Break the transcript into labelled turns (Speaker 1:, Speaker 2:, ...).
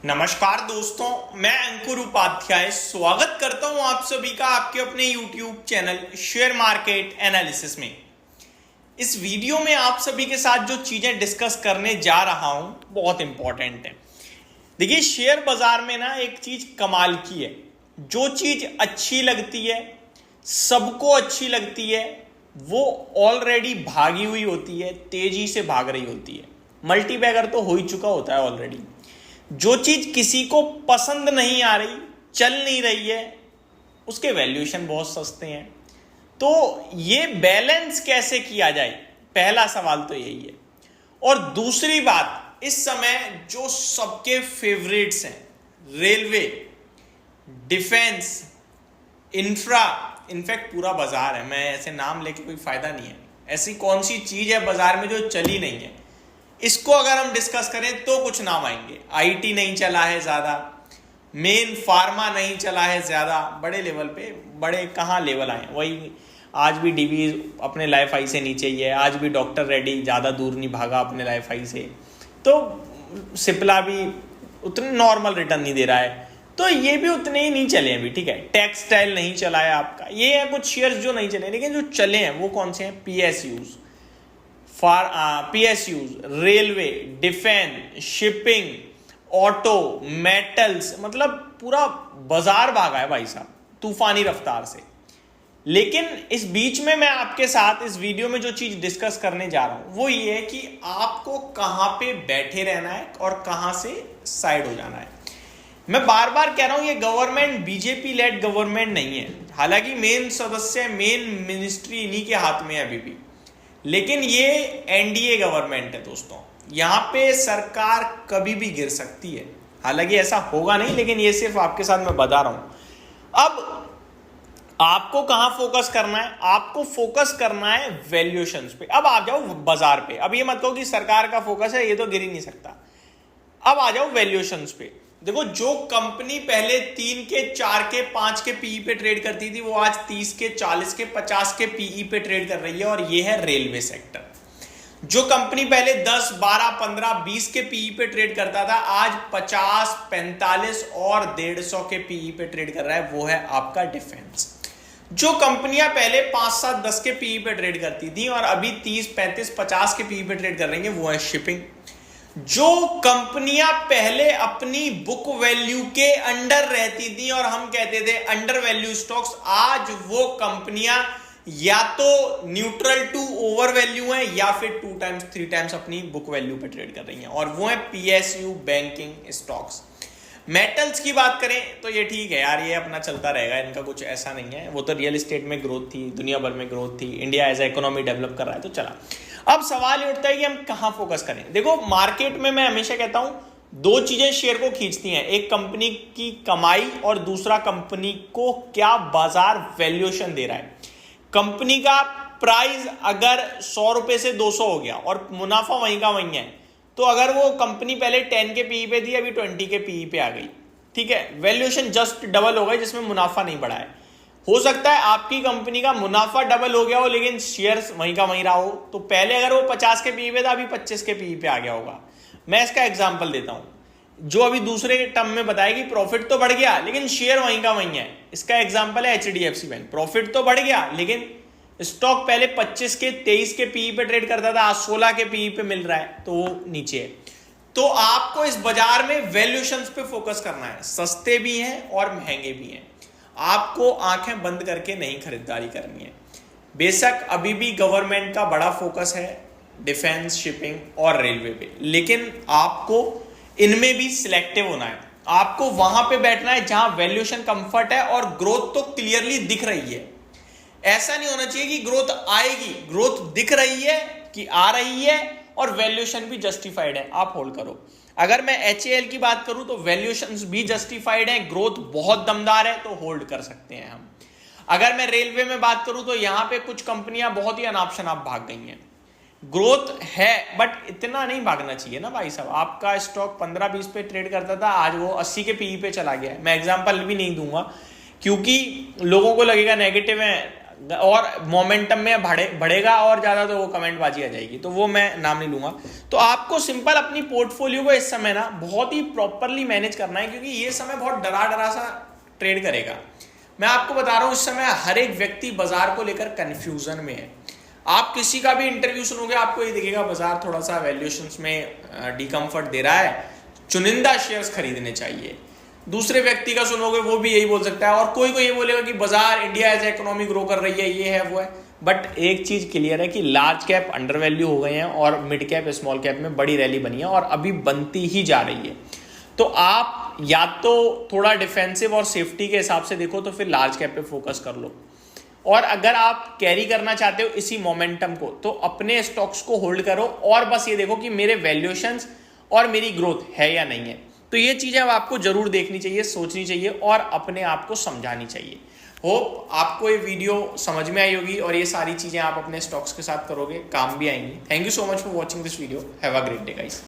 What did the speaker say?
Speaker 1: नमस्कार दोस्तों, मैं अंकुर उपाध्याय स्वागत करता हूं आप सभी का आपके अपने YouTube channel share market analysis में। इस वीडियो में आप सभी के साथ जो चीजें डिस्कस करने जा रहा हूं बहुत इंपॉर्टेंट है। देखिए, शेयर बाजार में ना एक चीज कमाल की है। जो चीज अच्छी लगती है, सबको अच्छी लगती है, वो ऑलरेडी भागी हुई होती है, तेजी से भाग रही होती है। मल्टीबैगर तो हो ही चुका होता है ऑलरेडी। जो चीज किसी को पसंद नहीं आ रही, चल नहीं रही है, उसके वैल्यूएशन बहुत सस्ते हैं। तो ये बैलेंस कैसे किया जाए, पहला सवाल तो यही है। और दूसरी बात, इस समय जो सबके फेवरेट्स हैं, रेलवे, डिफेंस, इंफ्रा, इनफैक्ट पूरा बाजार है। मैं ऐसे नाम लेके कोई फायदा नहीं है। ऐसी कौन सी चीज है बाजार में जो चली नहीं है, इसको अगर हम डिस्कस करें तो कुछ नाम आएंगे। आईटी नहीं चला है ज्यादा, मेन फार्मा नहीं चला है ज्यादा, बड़े लेवल पे। बड़े कहाँ लेवल आए, वही आज भी डीवी अपने लाइफ हाई से नीचे ही है। आज भी डॉक्टर रेड्डी ज्यादा दूर नहीं भागा अपने लाइफ हाई से। तो सिप्ला भी उतने नॉर्मल रिटर्न नहीं दे रहा है, तो ये भी उतने ही नहीं चले अभी। ठीक है, टेक्सटाइल नहीं चला है आपका। ये है कुछ शेयर्स जो नहीं चले, लेकिन जो चले हैं वो कौन से हैं? PSUs, railway, defence, shipping, auto, metals, मतलब पूरा बाजार भागा है भाई साहब तूफानी रफ्तार से। लेकिन इस बीच में मैं आपके साथ इस वीडियो में जो चीज डिस्कस करने जा रहा हूं वो ये है कि आपको कहां पे बैठे रहना है और कहां से साइड हो जाना है। मैं बार बार कह रहा हूं, ये गवर्नमेंट बीजेपी लेड गवर्नमेंट नहीं है। हालांकि मेन सदस्य, मेन मिनिस्ट्री इन्हीं के हाथ में है अभी भी, लेकिन ये एनडीए गवर्नमेंट है दोस्तों। यहां पे सरकार कभी भी गिर सकती है। हालांकि ऐसा होगा नहीं, लेकिन ये सिर्फ आपके साथ मैं बता रहा हूं। अब आपको कहां फोकस करना है? आपको फोकस करना है वैल्यूएशंस पे। अब आ जाओ बाजार पे। अब ये मत कहो कि सरकार का फोकस है, ये तो गिर ही नहीं सकता। अब आ जाओ वैल्यूएशंस पे। देखो, जो कंपनी पहले 3 के 4 के 5 के पीई पे ट्रेड करती थी, वो आज 30 के 40 के 50 के पीई पे ट्रेड कर रही है, और ये है रेलवे सेक्टर। जो कंपनी पहले 10 12 15 20 के पीई पे ट्रेड करता था, आज 50 45 और 150 के पीई पे ट्रेड कर रहा है, वो है आपका डिफेंस। जो कंपनियां पहले 5 7 10 के पीई पे ट्रेड करती थी और अभी 30 35 50 के पीई पे ट्रेड कर रही है, वो है शिपिंग। जो कंपनियां पहले अपनी बुक वैल्यू के अंडर रहती थी और हम कहते थे अंडर वैल्यू स्टॉक्स, आज वो कंपनियां या तो न्यूट्रल टू ओवर वैल्यू हैं या फिर 2 टाइम्स 3 टाइम्स अपनी बुक वैल्यू पे ट्रेड कर रही हैं, और वो है पीएसयू, बैंकिंग स्टॉक्स। मेटल्स की बात करें तो ये ठीक है यार, ये अपना चलता रहेगा, इनका कुछ ऐसा नहीं है। वो तो रियल एस्टेट में ग्रोथ थी, दुनिया भर में ग्रोथ थी, India as a economy develop कर रहा है, तो चला। अब सवाल ये उठता है कि हम कहां फोकस करें। देखो, मार्केट में मैं हमेशा कहता हूं, 2 चीजें शेयर को खींचती हैं, एक कंपनी की कमाई और दूसरा कंपनी को क्या बाजार वैल्यूएशन दे रहा है। कंपनी का प्राइस अगर 100 रुपए से 200 हो गया और मुनाफा वहीं का वहीं है, तो अगर वो कंपनी पहले 10 के पीई पे थी, अभी 20 के पीई पे आ गई, ठीक है, वैल्यूएशन जस्ट डबल हो गई, जिसमें मुनाफा नहीं बढ़ा है। हो सकता है आपकी कंपनी का मुनाफा डबल हो गया हो, लेकिन शेयर्स वहीं का वहीं रहा हो। तो पहले अगर वो 50 के पीई पे था, अभी 25 के पीई पे आ गया होगा। मैं इसका एग्जांपल देता हूं, जो अभी दूसरे टर्म में बताया कि प्रॉफिट तो बढ़ गया लेकिन शेयर वहीं का वहीं है। इसका एग्जांपल है एचडीएफसी बैंक। प्रॉफिट तो बढ़ गया, लेकिन स्टॉक पहले 25 के 23 के पीई पे ट्रेड करता था, आज 16 के पीई पे मिल रहा है, तो वो नीचे है। तो आपको इस बाजार में वैल्यूएशंस पे फोकस करना है। सस्ते भी हैं और महंगे भी हैं। आपको आंखें बंद करके नहीं खरीदारी करनी है। बेशक अभी भी गवर्नमेंट का बड़ा फोकस है डिफेंस, शिपिंग और रेलवे पे, लेकिन आपको इनमें भी सिलेक्टिव होना है। आपको वहां पे बैठना है जहां वैल्यूएशन कंफर्ट है और ग्रोथ तो क्लियरली दिख रही है। ऐसा नहीं होना चाहिए कि ग्रोथ आएगी, ग्रोथ दिख रही है कि आ रही है और वैल्यूएशन भी जस्टिफाइड है, आप होल्ड करो। अगर मैं एचएएल की बात करूं तो वैल्यूएशंस भी जस्टिफाइड है, ग्रोथ बहुत दमदार है, तो होल्ड कर सकते हैं हम। अगर मैं रेलवे में बात करूं तो यहां पे कुछ कंपनियां बहुत ही अनाप शनाप भाग गई हैं। ग्रोथ है बट इतना नहीं भागना चाहिए ना भाई साहब। आपका स्टॉक 15-20 पे ट्रेड करता था, आज वो 80 के पीई पे चला गया है। मैं एग्जांपल भी नहीं दूंगा क्योंकि लोगों को लगेगा नेगेटिव है, और मोमेंटम में बढ़ेगा और ज़्यादा तो वो कमेंटबाजी आ जाएगी, तो वो मैं नाम नहीं लूँगा। तो आपको सिंपल अपनी पोर्टफोलियो को इस समय ना बहुत ही प्रॉपरली मैनेज करना है, क्योंकि ये समय बहुत डरा सा ट्रेड करेगा। मैं आपको बता रहा हूँ, इस समय हर एक व्यक्ति बाजार को लेकर कन्फ्यूजन में है। आप किसी का भी इंटरव्यू सुनोगे आपको ये दिखेगा बाजार थोड़ा सा वैल्यूएशंस में डिकम्फर्ट दे रहा है, चुनिंदा शेयर्स खरीदने चाहिए। दूसरे व्यक्ति का सुनोगे वो भी यही बोल सकता है, और कोई ये बोलेगा कि बाजार इंडिया एज इकोनॉमी ग्रो कर रही है, ये है वो है। बट एक चीज क्लियर है कि लार्ज कैप अंडर वैल्यू हो गए हैं और मिड कैप स्मॉल कैप में बड़ी रैली बनी है और अभी बनती ही जा रही है। तो आप या तो थोड़ा डिफेंसिव और सेफ्टी के हिसाब से देखो, तो फिर लार्ज कैप पे फोकस कर लो, और अगर आप कैरी करना चाहते हो इसी मोमेंटम को, तो अपने स्टॉक्स को होल्ड करो और बस ये देखो कि मेरे वैल्यूएशंस और मेरी ग्रोथ है या नहीं है। तो ये चीजें अब आपको जरूर देखनी चाहिए, सोचनी चाहिए और अपने आप को समझानी चाहिए। होप आपको ये वीडियो समझ में आई होगी और ये सारी चीजें आप अपने स्टॉक्स के साथ करोगे, काम भी आएंगी। Thank you so much for watching this video. Have a great day guys.